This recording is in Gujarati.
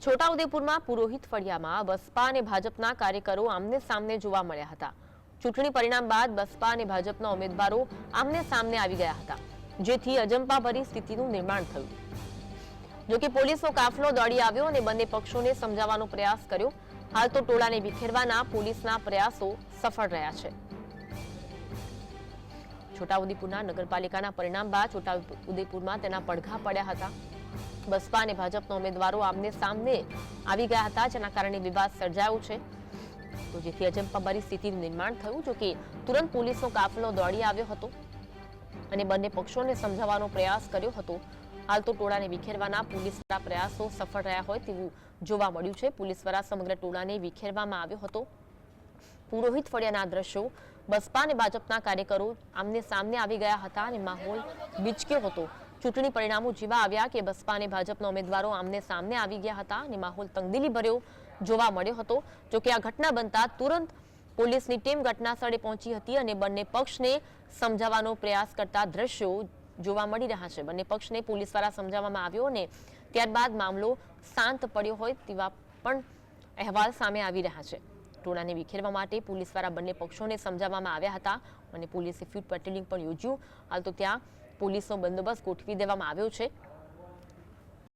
છોટાઉદેપુરમાં પુરોહિત ફળિયામાં બસપા અને ભાજપના કાર્યકરો આમને સામને જોવા મળ્યા હતા। ચૂંટણી પરિણામ બાદ બસપા અને ભાજપના ઉમેદવારો આમને સામને આવી ગયા હતા, જેથી અજંપાભરી સ્થિતિનું નિર્માણ થયું। જો કે પોલીસનો કાફલો દોડી આવ્યો અને બંને પક્ષોને સમજાવવાનો પ્રયાસ કર્યો। હાલ તો ટોળાને વિખેરવાના પોલીસના પ્રયાસો સફળ રહ્યા છે। છોટાઉદેપુરના નગરપાલિકાના પરિણામ બાદ છોટાઉદેપુરમાં તેના પડઘા પડ્યા હતા। બસપા અને ભાજપના ઉમેદવારો આમને સામને આવી ગયા હતા, જેના કારણે વિવાદ સર્જાયો છે, તો જેથી અજંપાભરી સ્થિતિનું નિર્માણ થયું। જો કે તુરંત પોલીસનો કાફલો દોડી આવ્યો હતો અને બંને પક્ષોને સમજાવવાનો પ્રયાસ કર્યો હતો। હાલ તો ટોળાને વિખેરવાના પોલીસના પ્રયાસો સફળ રહ્યા હોય તેવું જોવા મળ્યું છે। પોલીસ દ્વારા સમગ્ર ટોળાને વિખેરવામાં આવ્યો હતો। પુરોહિત ફળિયાના દ્રશ્યો, બસપા અને ભાજપના કાર્યકરો આમને સામને આવી ગયા હતા અને માહોલ બીચક્યો હતો। ચૂંટણી પરિણામો જેવા આવ્યા કે બસપા અને ભાજપના ઉમેદવારો આમને સામને આવી ગયા હતા અને માહોલ તંગદિલી ભર્યો જોવા મળ્યો હતો। જો કે આ ઘટના બનતા તુરંત પોલીસની ટીમ ઘટના સ્થળે પહોંચી હતી અને બંને પક્ષને સમજાવવાનો પ્રયાસ કરતા દ્રશ્યો જોવા મળી રહ્યા છે। બંને પક્ષને પોલીસ દ્વારા સમજાવવામાં આવ્યો અને ત્યારબાદ મામલો શાંત પડ્યો હોય તેવા પણ અહેવાલ સામે આવી રહ્યા છે। ટોળાને વિખેરવા માટે પોલીસ દ્વારા બંને પક્ષોને સમજાવવામાં આવ્યા હતા અને પોલીસે ફ્યુટ પેટ્રોલિંગ પણ યોજ્યું। હાલ તો ત્યાં પોલીસનો બંદોબસ્ત ગોઠવી દેવામાં આવ્યો છે।